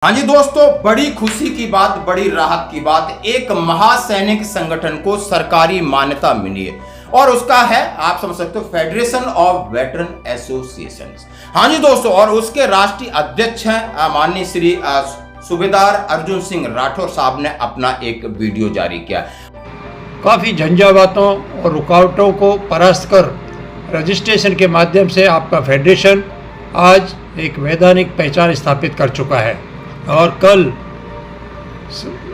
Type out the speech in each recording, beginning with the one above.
हाँ जी दोस्तों, बड़ी खुशी की बात, बड़ी राहत की बात, एक महासैनिक संगठन को सरकारी मान्यता मिली है और उसका है, आप समझ सकते हो, फेडरेशन ऑफ वेटरन एसोसिएशन। हाँ जी दोस्तों, और उसके राष्ट्रीय अध्यक्ष हैं माननीय श्री सूबेदार अर्जुन सिंह राठौर साहब ने अपना एक वीडियो जारी किया। काफ़ी झंझावातों और रुकावटों को परास्त कर रजिस्ट्रेशन के माध्यम से आपका फेडरेशन आज एक वैधानिक पहचान स्थापित कर चुका है और कल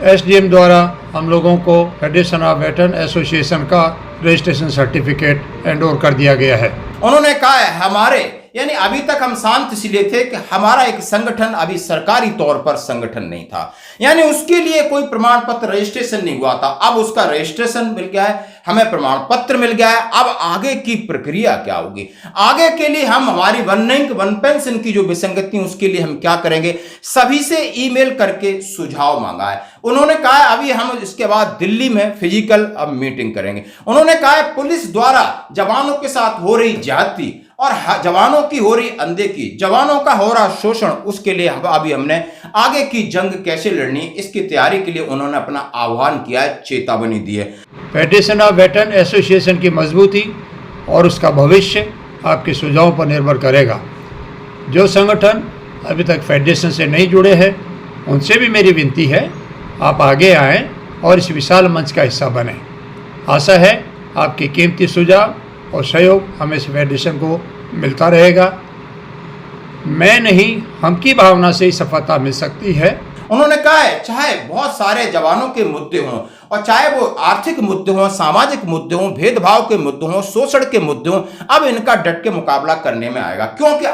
एसडीएम द्वारा हम लोगों को फेडरेशन ऑफ वेटरन एसोसिएशन का रजिस्ट्रेशन सर्टिफिकेट हैंड ओवर कर दिया गया है। उन्होंने कहा है हमारे, यानी अभी तक हम शांत इसलिए थे कि हमारा एक संगठन अभी सरकारी तौर पर संगठन नहीं था, यानी उसके लिए कोई प्रमाण पत्र रजिस्ट्रेशन नहीं हुआ था। अब उसका रजिस्ट्रेशन मिल गया है, हमें प्रमाण पत्र मिल गया है। अब आगे की प्रक्रिया क्या होगी, आगे के लिए हम हमारी वन रैंक वन पेंशन की जो विसंगति, उसके लिए हम क्या करेंगे, सभी से ईमेल करके सुझाव मांगा है। उन्होंने कहा है अभी हम इसके बाद दिल्ली में फिजिकल अब मीटिंग करेंगे। उन्होंने कहा है पुलिस द्वारा जवानों के साथ हो रही ज्यादती और जवानों की हो रही अनदेखी, जवानों का हो रहा शोषण, उसके लिए अभी हमने आगे की जंग कैसे लड़नी, इसकी तैयारी के लिए उन्होंने अपना आह्वान किया है, चेतावनी दी है। फेडरेशन ऑफ वेटरन एसोसिएशन की मजबूती और उसका भविष्य आपके सुझावों पर निर्भर करेगा। जो संगठन अभी तक फेडरेशन से नहीं जुड़े हैं उनसे भी मेरी विनती है, आप आगे आएँ और इस विशाल मंच का हिस्सा बने। आशा है आपके कीमती सुझाव और सहयोग हमें इस फेडरेशन को मिलता रहेगा। मैं नहीं, हम की भावना से ही सफलता मिल सकती है। उन्होंने कहा है चाहे बहुत सारे जवानों के मुद्दे हों और चाहे वो आर्थिक मुद्दे हों, सामाजिक मुद्दे हों, भेदभाव के मुद्दे हों, शोषण के मुद्दे हों, अब इनका डट के मुकाबला करने में आएगा। क्योंकि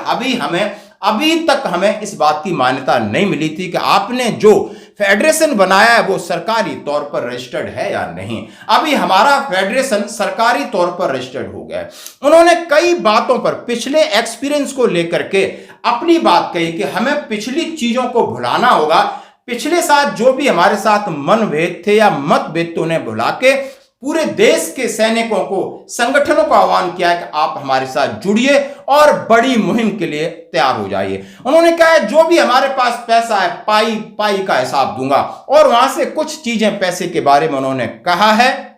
अभी तक हमें इस बात की मान्यता नहीं मिली थी कि आपने जो फेडरेशन बनाया है वो सरकारी तौर पर रजिस्टर्ड है या नहीं। अभी हमारा फेडरेशन सरकारी तौर पर रजिस्टर्ड हो गया है। उन्होंने कई बातों पर पिछले एक्सपीरियंस को लेकर के अपनी बात कही कि हमें पिछली चीजों को भुलाना होगा। पिछले साथ जो भी हमारे साथ मनभेद थे या मतभेद, तो उन्हें भुला के पूरे देश के सैनिकों को, संगठनों को आह्वान किया है कि आप हमारे साथ जुड़िए और बड़ी मुहिम के लिए तैयार हो जाइए। उन्होंने कहा है जो भी हमारे पास पैसा है पाई पाई का हिसाब दूंगा, और वहां से कुछ चीजें पैसे के बारे में उन्होंने कहा है,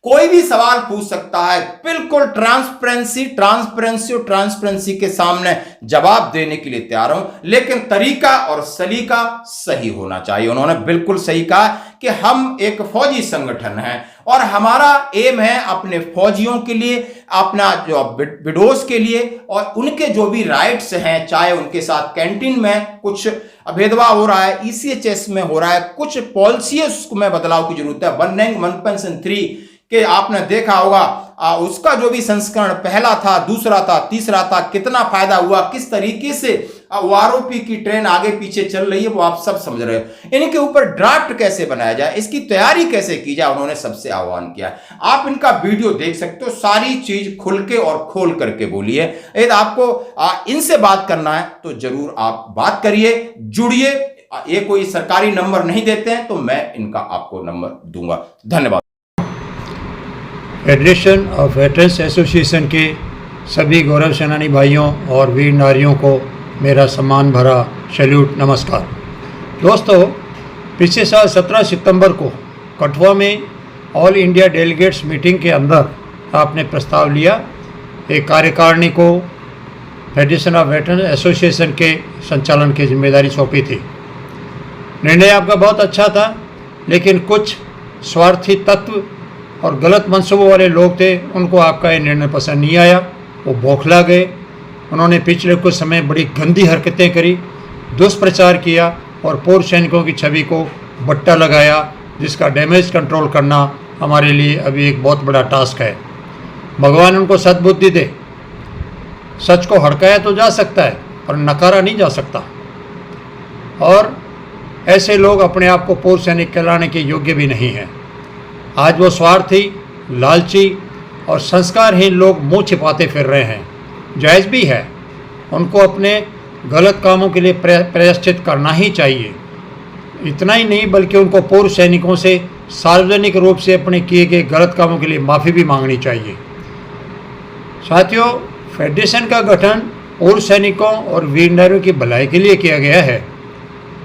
कोई भी सवाल पूछ सकता है, बिल्कुल ट्रांसपेरेंसी के सामने जवाब देने के लिए तैयार हूं, लेकिन तरीका और सलीका सही होना चाहिए। उन्होंने बिल्कुल सही कहा कि हम एक फौजी संगठन हैं और हमारा एम है अपने फौजियों के लिए, अपना जो विडोज के लिए और उनके जो भी राइट्स हैं, चाहे उनके साथ कैंटीन में कुछ भेदभाव हो रहा है, ईसीएचएस में हो रहा है, कुछ पॉलिसीज में बदलाव की जरूरत है, वन रैंक वन पेंशन 3 कि आपने देखा होगा उसका जो भी संस्करण पहला था, दूसरा था, तीसरा था, कितना फायदा हुआ, किस तरीके से आरओपी की ट्रेन आगे पीछे चल रही है, वो आप सब समझ रहे हो। इनके ऊपर ड्राफ्ट कैसे बनाया जाए, इसकी तैयारी कैसे की जाए, उन्होंने सबसे आह्वान किया। आप इनका वीडियो देख सकते हो, सारी चीज खुल के और खोल करके बोली है। यदि आपको इनसे बात करना है तो जरूर आप बात करिए, जुड़िए। ये कोई सरकारी नंबर नहीं देते हैं, तो मैं इनका आपको नंबर दूंगा। धन्यवाद। फेडरेशन ऑफ वेटरन्स एसोसिएशन के सभी गौरव सेनानी भाइयों और वीर नारियों को मेरा सम्मान भरा सैल्यूट, नमस्कार। दोस्तों, पिछले साल 17 सितंबर को कठुआ में ऑल इंडिया डेलीगेट्स मीटिंग के अंदर आपने प्रस्ताव लिया, एक कार्यकारिणी को फेडरेशन ऑफ वेटरन एसोसिएशन के संचालन की जिम्मेदारी सौंपी थी। निर्णय आपका बहुत अच्छा था, लेकिन कुछ स्वार्थी तत्व और गलत मंसूबों वाले लोग थे, उनको आपका ये निर्णय पसंद नहीं आया, वो बौखला गए। उन्होंने पिछले कुछ समय बड़ी गंदी हरकतें करी, दुष्प्रचार किया और पूर्व सैनिकों की छवि को बट्टा लगाया, जिसका डैमेज कंट्रोल करना हमारे लिए अभी एक बहुत बड़ा टास्क है। भगवान उनको सद्बुद्धि दे। सच को हड़काया तो जा सकता है पर नकारा नहीं जा सकता, और ऐसे लोग अपने आप को पूर्व सैनिक कहलाने के योग्य भी नहीं हैं। आज वो स्वार्थी, लालची और संस्कारहीन लोग मुंह छिपाते फिर रहे हैं। जायज़ भी है, उनको अपने गलत कामों के लिए प्रायश्चित करना ही चाहिए। इतना ही नहीं, बल्कि उनको पूर्व सैनिकों से सार्वजनिक रूप से अपने किए गए गलत कामों के लिए माफ़ी भी मांगनी चाहिए। साथियों, फेडरेशन का गठन पूर्व सैनिकों और वीर नारियों की भलाई के लिए किया गया है।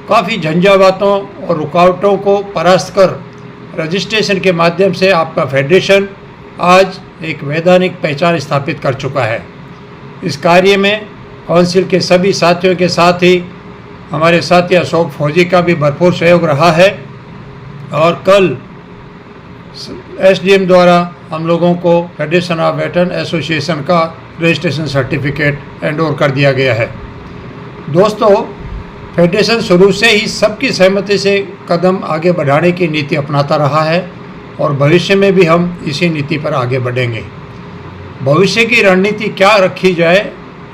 काफ़ी झंझावातों और रुकावटों को परास्त कर रजिस्ट्रेशन के माध्यम से आपका फेडरेशन आज एक वैधानिक पहचान स्थापित कर चुका है। इस कार्य में काउंसिल के सभी साथियों के साथ ही हमारे साथी अशोक फौजी का भी भरपूर सहयोग रहा है और कल एसडीएम द्वारा हम लोगों को फेडरेशन ऑफ वेटरन एसोसिएशन का रजिस्ट्रेशन सर्टिफिकेट हैंड ओवर कर दिया गया है। दोस्तों, फेडरेशन शुरू से ही सबकी सहमति से कदम आगे बढ़ाने की नीति अपनाता रहा है और भविष्य में भी हम इसी नीति पर आगे बढ़ेंगे। भविष्य की रणनीति क्या रखी जाए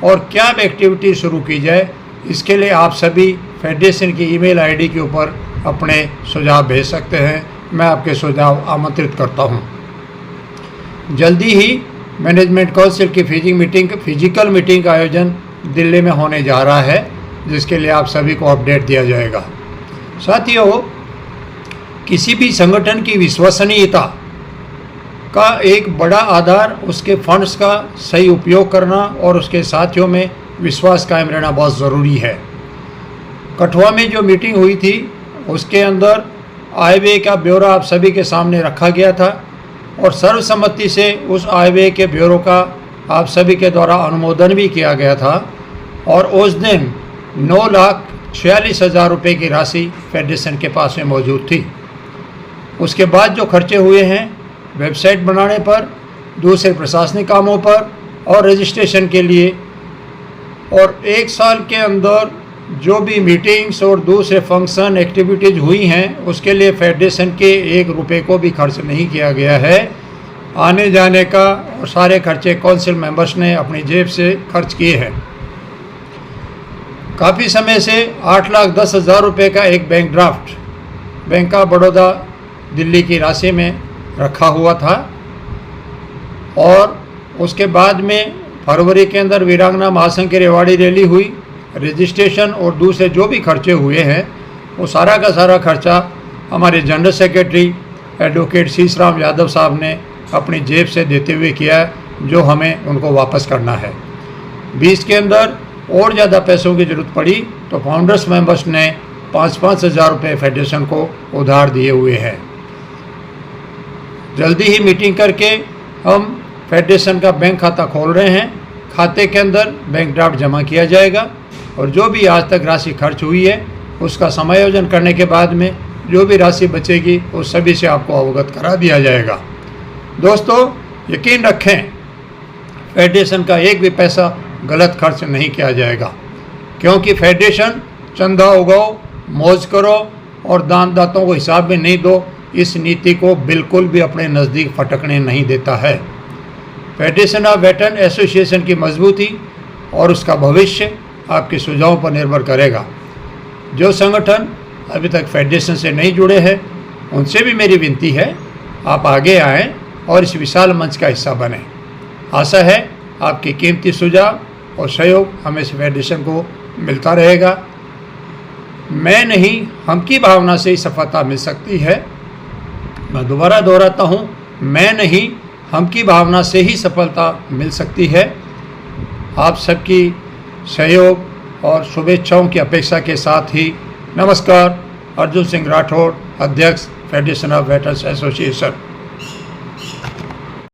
और क्या एक्टिविटी शुरू की जाए, इसके लिए आप सभी फेडरेशन की ईमेल आईडी के ऊपर अपने सुझाव भेज सकते हैं। मैं आपके सुझाव आमंत्रित करता हूं। जल्दी ही मैनेजमेंट काउंसिल की फिजिकल मीटिंग का आयोजन दिल्ली में होने जा रहा है, जिसके लिए आप सभी को अपडेट दिया जाएगा। साथियों, किसी भी संगठन की विश्वसनीयता का एक बड़ा आधार उसके फंड्स का सही उपयोग करना और उसके साथियों में विश्वास कायम रहना बहुत ज़रूरी है। कठुआ में जो मीटिंग हुई थी उसके अंदर आयव्यय का ब्यौरा आप सभी के सामने रखा गया था और सर्वसम्मति से उस आयव्यय के ब्यौरे का आप सभी के द्वारा अनुमोदन भी किया गया था और उस दिन 9,46,000 रुपये की राशि फेडरेशन के पास में मौजूद थी। उसके बाद जो खर्चे हुए हैं वेबसाइट बनाने पर, दूसरे प्रशासनिक कामों पर और रजिस्ट्रेशन के लिए, और एक साल के अंदर जो भी मीटिंग्स और दूसरे फंक्शन एक्टिविटीज़ हुई हैं उसके लिए फेडरेशन के 1 रुपये को भी खर्च नहीं किया गया है। आने जाने का और सारे खर्चे काउंसिल मेंबर्स ने अपनी जेब से खर्च किए हैं। काफ़ी समय से 8,10,000 रुपये का एक bank draft bank of Baroda Delhi की राशि में रखा हुआ था और उसके बाद में फरवरी के अंदर वीरांगना महासंघ की रेवाड़ी रैली हुई। रजिस्ट्रेशन और दूसरे जो भी खर्चे हुए हैं वो सारा का सारा खर्चा हमारे general secretary advocate Sheeshram Yadav साहब ने अपनी जेब से देते हुए किया है, जो हमें उनको वापस करना है। 20 के अंदर और ज़्यादा पैसों की ज़रूरत पड़ी तो फाउंडर्स मेंबर्स ने 5-5 हज़ार रुपये फेडरेशन को उधार दिए हुए हैं। जल्दी ही मीटिंग करके हम फेडरेशन का बैंक खाता खोल रहे हैं। खाते के अंदर बैंक ड्राफ्ट जमा किया जाएगा और जो भी आज तक राशि खर्च हुई है उसका समायोजन करने के बाद में जो भी राशि बचेगी उस सभी से आपको अवगत करा दिया जाएगा। दोस्तों, यकीन रखें, फेडरेशन का एक भी पैसा गलत खर्च नहीं किया जाएगा, क्योंकि फेडरेशन चंदा उगाओ, मौज करो और दानदाताओं को हिसाब में नहीं दो, इस नीति को बिल्कुल भी अपने नज़दीक फटकने नहीं देता है। फेडरेशन ऑफ वेटरन एसोसिएशन की मजबूती और उसका भविष्य आपके सुझावों पर निर्भर करेगा। जो संगठन अभी तक फेडरेशन से नहीं जुड़े हैं उनसे भी मेरी विनती है, आप आगे आएँ और इस विशाल मंच का हिस्सा बने। आशा है आपके कीमती सुझाव और सहयोग हमेशा फेडरेशन को मिलता रहेगा। मैं नहीं, हम की भावना से ही सफलता मिल सकती है। मैं दोबारा दोहराता हूँ, मैं नहीं, हम की भावना से ही सफलता मिल सकती है। आप सबकी सहयोग और शुभेच्छाओं की अपेक्षा के साथ ही नमस्कार। अर्जुन सिंह राठौड़, अध्यक्ष फेडरेशन ऑफ वेटरन्स एसोसिएशन।